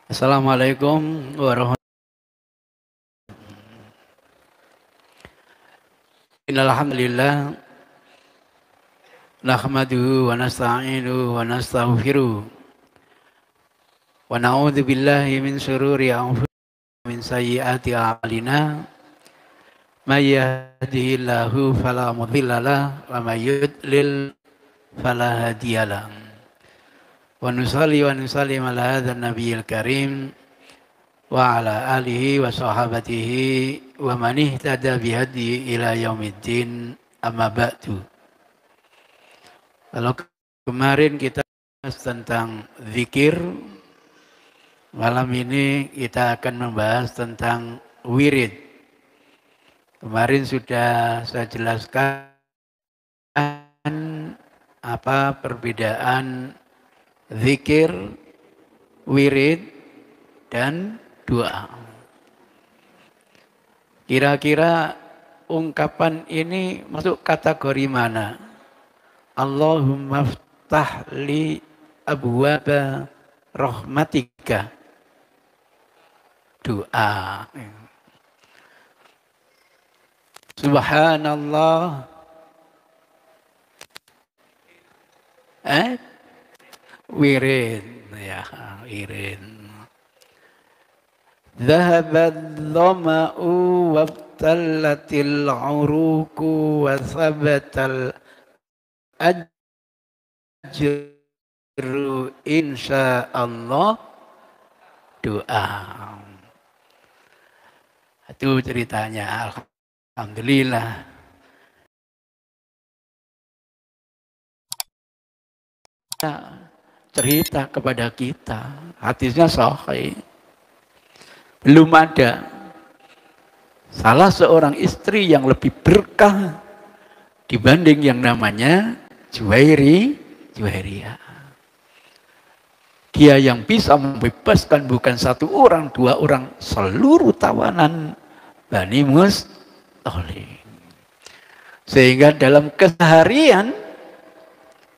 Assalamualaikum warahmatullahi wabarakatuh. Alhamdulillah nahmaduhu wa nasta'inuhu wa nastaghfiruh wa na'udzu billahi min syururi anfusina min sayyiati a'malina may yahdihillahu fala mudhillalah wa may yudlil fala hadiyalah. Wa nusalli wa nusallim ala hadzal nabiyil karim wa ala alihi wa sahabatihi wa man ihtada bihadi ila yaumiddin, amma ba'du. Kalau kemarin kita bahas tentang zikir, malam ini kita akan membahas tentang wirid. Kemarin sudah saya jelaskan apa perbedaan zikir, wirid, dan doa. Kira-kira ungkapan ini masuk kategori mana? Allahumma ftah li abwaba rahmatika. Doa. Subhanallah. Wirid. Ya, wirid. Dhahabad dhama'u wabtallatil uruku wa sabatal ajru insyaallah. Doa. Itu ceritanya. Alhamdulillah. Cerita kepada kita. Hadisnya sahih. Belum ada salah seorang istri yang lebih berkah dibanding yang namanya Juwairiyah. Dia yang bisa membebaskan bukan satu orang, dua orang, seluruh tawanan Bani Mustalik. Sehingga dalam keseharian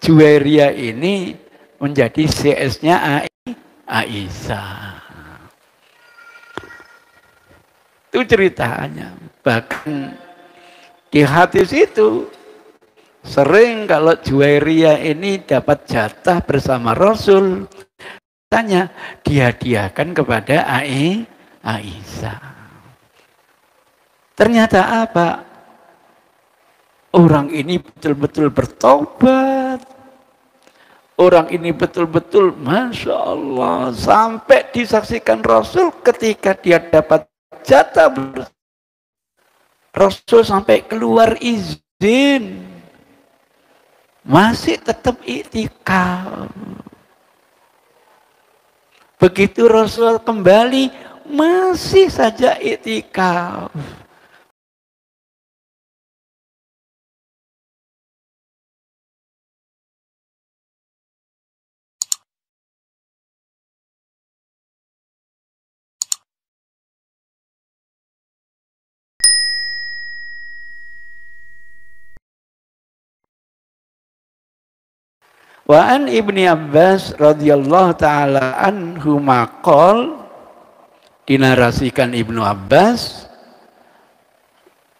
Juwairiyah ini menjadi CS-nya Aisyah. Itu ceritanya. Bahkan di hadis itu sering kalau Juwairiyah ini dapat jatah bersama Rasul, tanya dihadiahkan kepada Aisyah. Ternyata apa? Orang ini betul-betul bertobat. Orang ini betul-betul Masya Allah. Sampai disaksikan Rasul ketika dia dapat jatah. Rasul sampai keluar izin. Masih tetap i'tikaf. Begitu Rasul kembali, masih saja i'tikaf. Wa an Ibni Abbas radhiyallahu taala anhu maqal, dinarasikan Ibnu Abbas,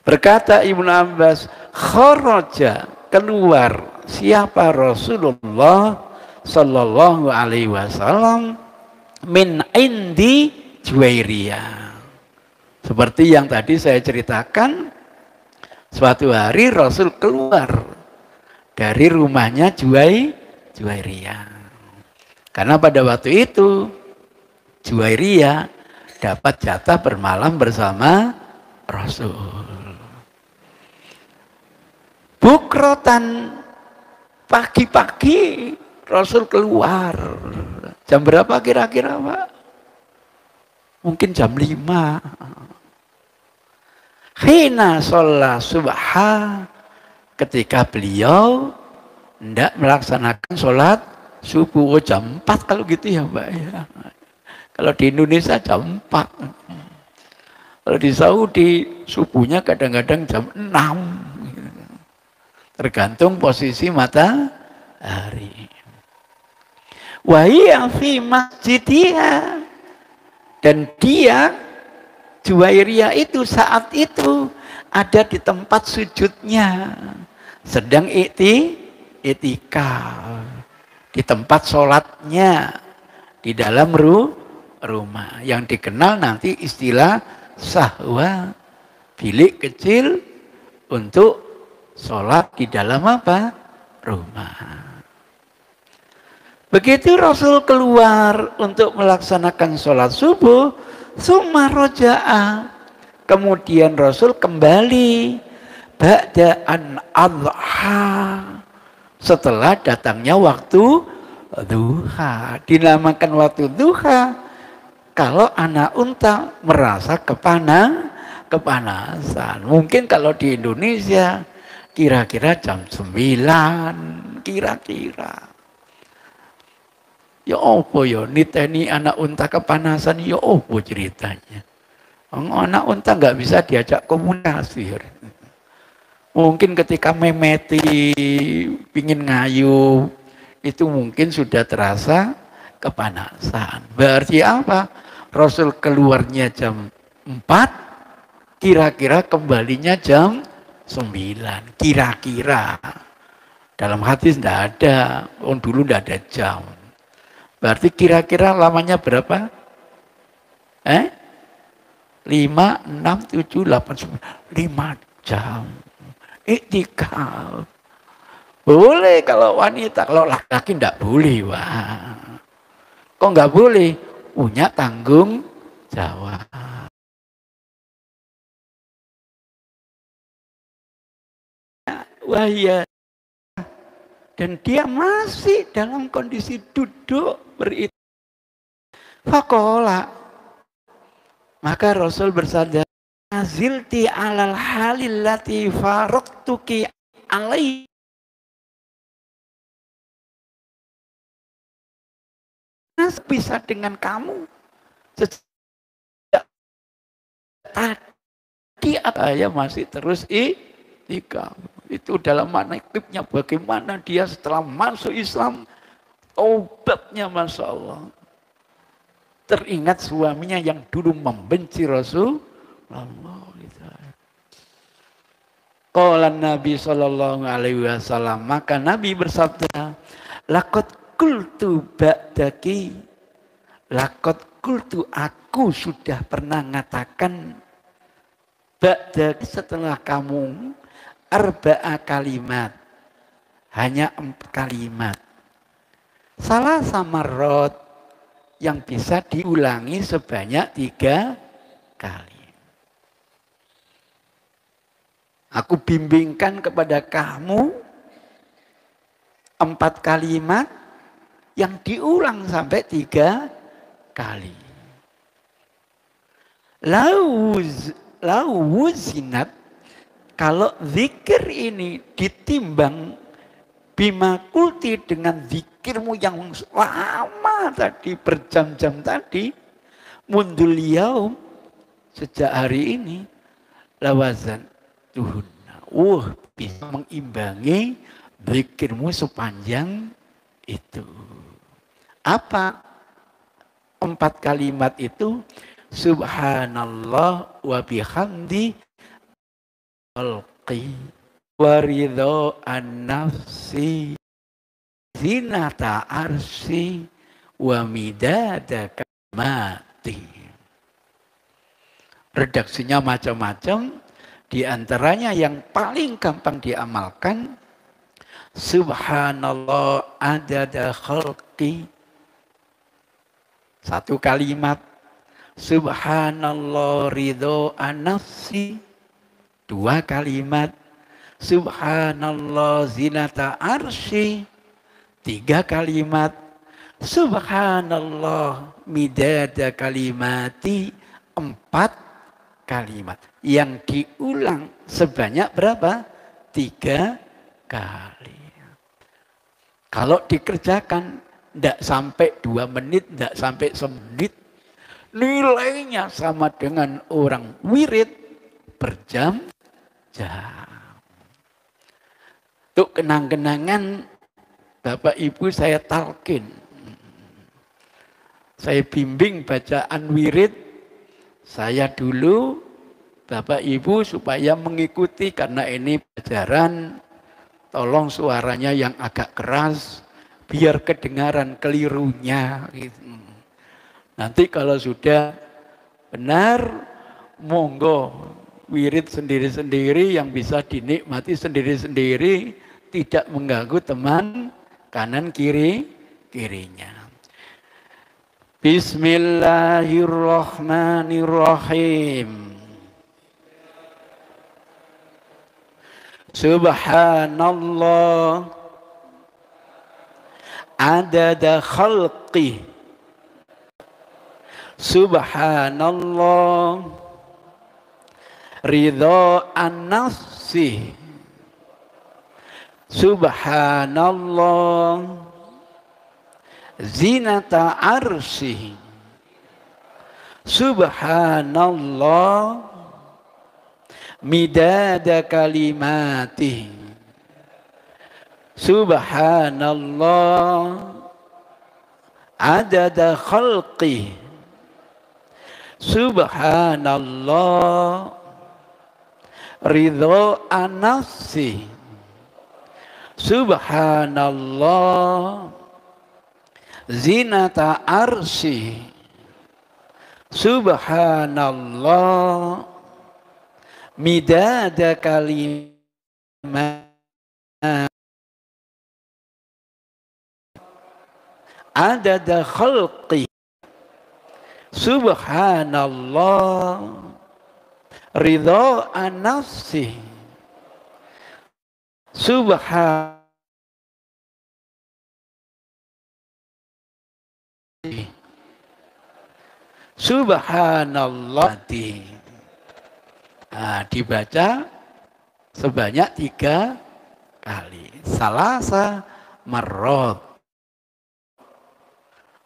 berkata Ibnu Abbas, kharaja, keluar siapa Rasulullah sallallahu alaihi wasallam min indi Juwairiyah. Seperti yang tadi saya ceritakan, suatu hari Rasul keluar dari rumahnya Juwairiyah. Karena pada waktu itu Juwairiyah dapat jatah bermalam bersama Rasul. Bukrotan, pagi-pagi Rasul keluar. Jam berapa kira-kira, Pak? Mungkin jam 5. Hina sholat subha, ketika beliau tidak melaksanakan sholat subuh. Jam 4 kalau gitu ya Mbak ya. Kalau di Indonesia jam 4. Kalau di Saudi subuhnya kadang-kadang jam 6. Tergantung posisi matahari. Wa hiya fi masjidiha, Dan dia, Juwairiyah itu saat itu ada di tempat sujudnya. Sedang itikaf. Di tempat sholatnya. Di dalam rumah. Yang dikenal nanti istilah sahwa. Bilik kecil untuk sholat di dalam apa? Rumah. Begitu Rasul keluar untuk melaksanakan sholat subuh, summa roja'a. Kemudian Rasul kembali ba'da an adha. Setelah datangnya waktu duha. Dinamakan waktu duha. Kalau anak unta merasa kepanasan. Mungkin kalau di Indonesia kira-kira jam 9. Kira-kira. Ya apa ya, niteni anak unta kepanasan, ya apa ceritanya. Anak unta nggak bisa diajak komunikasi. Mungkin ketika memeti, pingin ngayu, itu mungkin sudah terasa kepanasan. Berarti apa? Rasul keluarnya jam 4, kira-kira kembalinya jam 9. Kira-kira. Dalam hadis tidak ada, dulu tidak ada jam. Berarti kira-kira lamanya berapa? 5, 6, 7, 8, 9. 5 jam. Iktikaf. Boleh kalau wanita. Kalau laki-laki tidak boleh. Wah. Kok nggak boleh? Punya tanggung jawab. Wah ya. Dan dia masih dalam kondisi duduk beritikaf. Fakola. Maka Rasul bersabda, "Nazilti alal halil lati faraqtuki alai." Bisa dengan kamu sejak tadi saya masih terus itikaf. Itu dalam manaqibnya bagaimana dia setelah masuk Islam, taubatnya Masya Allah. Teringat suaminya yang dulu membenci Rasulullah. Qala Nabi sallallahu alaihi wasallam, maka Nabi bersabda, laqad qultu ba'daki, laqad qultu, aku sudah pernah mengatakan ba'daki, setelah kamu, arba'a kalimat, hanya 4 kalimat. Salah samarot, yang bisa diulangi sebanyak 3 kali. Aku bimbingkan kepada kamu 4 kalimat yang diulang sampai 3 kali. Lawuzinat, kalau zikir ini ditimbang bima kulti, dengan zikirmu yang lama tadi, berjam-jam tadi, mundul yaum, sejak hari ini, lawazan tuhunna, bisa mengimbangi zikirmu sepanjang itu. Apa 4 kalimat itu? Subhanallah wa bihamdi khalqi waridho an-nafsi zinata arsi wa midada kalimati. Redaksinya macam-macam, diantaranya yang paling gampang diamalkan, Subhanallah adada khalqi, 1 kalimat. Subhanallah ridho an-nafsi, 2 kalimat. Subhanallah zinata arsy, 3 kalimat. Subhanallah midada kalimati, 4 kalimat. Yang diulang sebanyak berapa? 3 kali. Kalau dikerjakan tidak sampai 2 menit, tidak sampai semenit, nilainya sama dengan orang wirid berjam-jam. Untuk kenang-kenangan Bapak Ibu saya talkin. Saya bimbing bacaan wirid saya dulu, Bapak Ibu supaya mengikuti karena ini pelajaran. Tolong suaranya yang agak keras biar kedengaran kelirunya. Gitu. Nanti kalau sudah benar, monggo wirid sendiri-sendiri yang bisa dinikmati sendiri-sendiri, tidak mengganggu teman kanan kirinya. Bismillahirrahmanirrahim. Subhanallah adada khalqih. Subhanallah ridha an-nafsi. Subhanallah zinata arsy. Subhanallah midada kalimati. Subhanallah adada khalqih. Subhanallah ridha an-nafsi. Subhanallah zinata arsy. Subhanallah midada kalimat adada khalqi. Subhanallah ridha an-nafsi. Subhanallah Subhanallah. Nah, dibaca sebanyak 3 kali. Salasa marot.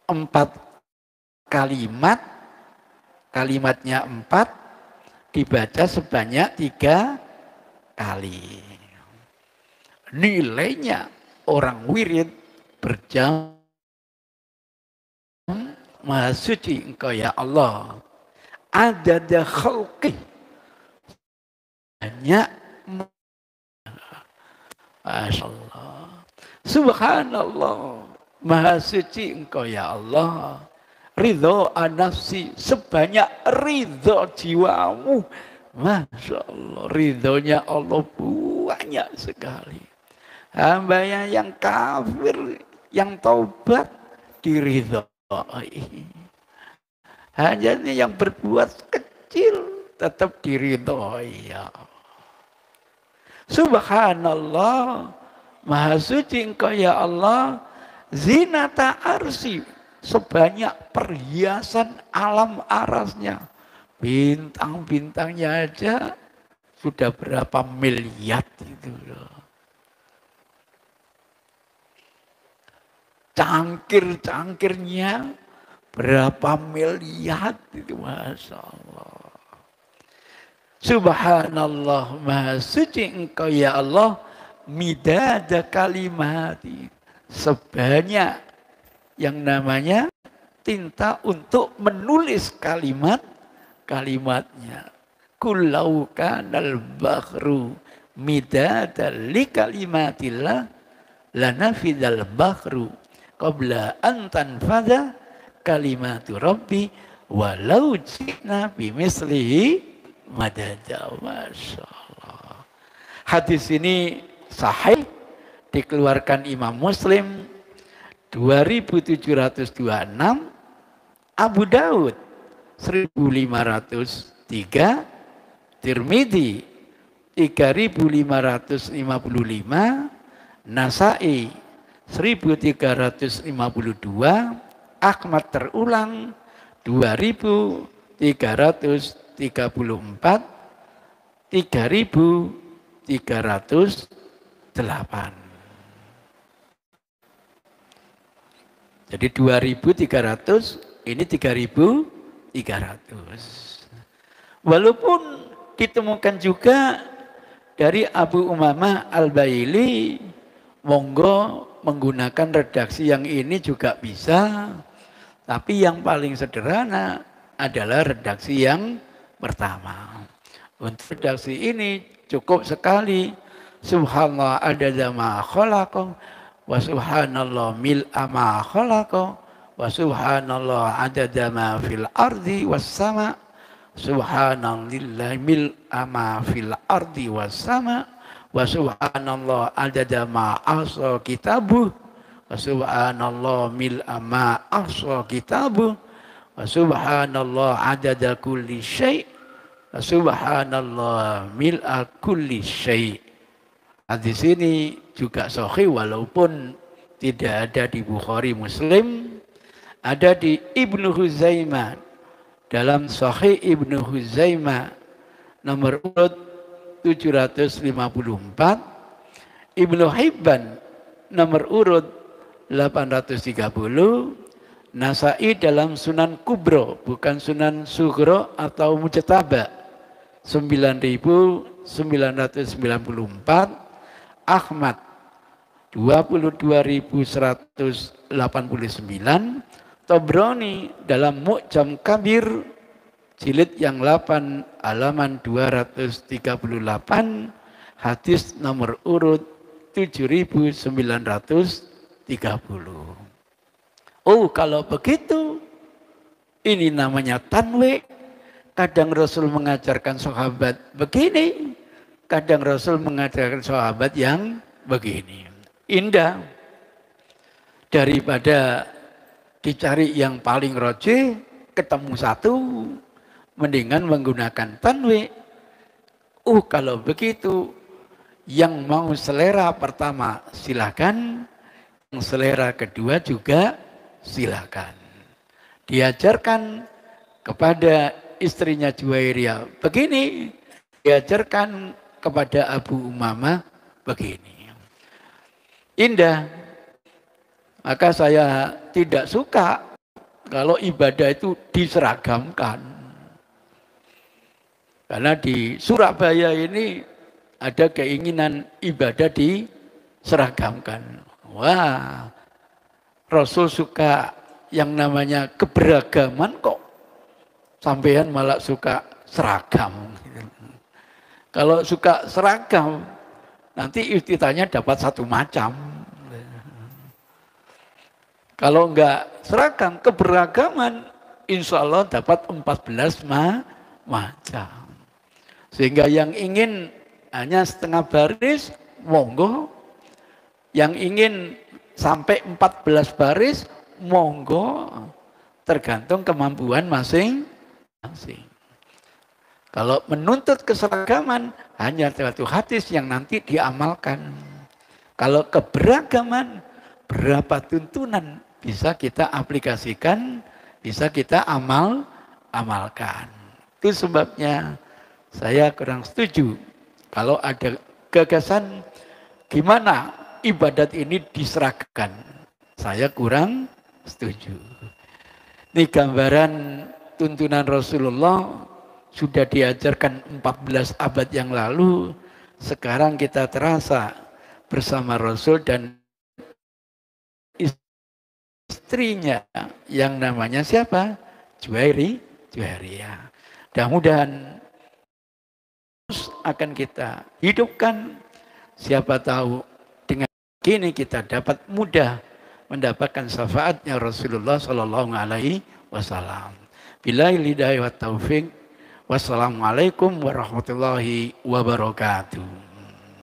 4 kalimat. Kalimatnya 4. Dibaca sebanyak 3 kali. Nilainya orang wirid berjam. Maha suci engkau ya Allah. Adada khalqih. Banyak. Masyaallah. Subhanallah. Maha suci engkau ya Allah. Ridho an-nafsi. Sebanyak ridho jiwamu. Masya Allah. Ridhonya Allah banyak sekali. Hambanya yang kafir. Yang taubat diridho. Hanya yang berbuat kecil tetap diridhoi ya. Subhanallah, maha suci engkau ya Allah, zinata arsy, sebanyak perhiasan alam arasnya. Bintang-bintangnya aja sudah berapa miliar itu loh. Cangkir-cangkirnya berapa miliar itu, Masya Allah. Subhanallah, maha suci engkau ya Allah, midada kalimati, sebanyak yang namanya tinta untuk menulis kalimatnya. Kullau kanal bahru midada li kalimatillah lanafidal bahru qabla an tanfadha kalimatu rabbi walau ji'na bimislihi madada. Masya Allah. Hadis ini sahih, dikeluarkan Imam Muslim 2726, Abu Daud 1503, Tirmidzi 3555, Nasai 1352, Ahmad terulang 2334, 3308. Jadi 2300, ini 3300. Walaupun ditemukan juga dari Abu Umamah Al-Baili, monggo menggunakan redaksi yang ini juga bisa. Tapi yang paling sederhana adalah redaksi yang pertama. Untuk redaksi ini cukup sekali. Subhanallah adada ma khalaqa wa subhanallah mil'a ma khalaqa wa subhanallah adada ma fil ardi was sama subhanallah mil'a ma fil ardi was sama wa subhanallah adada ma ahsa kitabuh wa subhanallah mil'a ma ahsa kitabuh wa subhanallah adada kulli syai' wa subhanallah mil'a kulli syai'. Hadis ini juga sahih walaupun tidak ada di Bukhari Muslim, ada di Ibnu Huzaimah. Dalam Sahih Ibnu Huzaimah nomor urut 754, Ibnu Hibban nomor urut 830, Nasai dalam Sunan Kubro, bukan Sunan Sugro atau Mujtaba 9994, Ahmad 22.189, Tobroni dalam Mu'jam Kabir jilid yang 8 halaman 238, hadis nomor urut 7.930. Oh, kalau begitu ini namanya tanwi. Kadang Rasul mengajarkan sahabat begini, kadang Rasul mengajarkan sahabat yang begini. Indah. Daripada dicari yang paling rajih, ketemu satu, mendingan menggunakan tanwi. Kalau begitu, yang mau selera pertama silakan, yang selera kedua juga silakan. Diajarkan kepada istrinya Juwairiyah begini, diajarkan kepada Abu Umamah begini. Indah. Maka saya tidak suka kalau ibadah itu diseragamkan. Karena di Surabaya ini ada keinginan ibadah diseragamkan. Wah, Rasul suka yang namanya keberagaman kok. Sampean malah suka seragam. Kalau suka seragam, nanti iftitahnya dapat satu macam. Kalau enggak seragam, keberagaman, insya Allah dapat 14 macam. Sehingga yang ingin hanya setengah baris, monggo. Yang ingin sampai 14 baris, monggo. Tergantung kemampuan masing-masing. Kalau menuntut keseragaman, hanya satu hadis yang nanti diamalkan. Kalau keberagaman, berapa tuntunan bisa kita aplikasikan, bisa kita amalkan. Itu sebabnya saya kurang setuju kalau ada gagasan gimana ibadat ini diserahkan. Saya kurang setuju. Ini gambaran tuntunan Rasulullah sudah diajarkan 14 abad yang lalu. Sekarang kita terasa bersama Rasul dan istrinya yang namanya siapa? Juwairiyah. Mudah-mudahan akan kita hidupkan. Siapa tahu dengan kini kita dapat mudah mendapatkan syafaatnya Rasulullah Sallallahu Alaihi Wasallam. Billahi hidayah wa taufiq. Wassalamualaikum warahmatullahi wabarakatuh.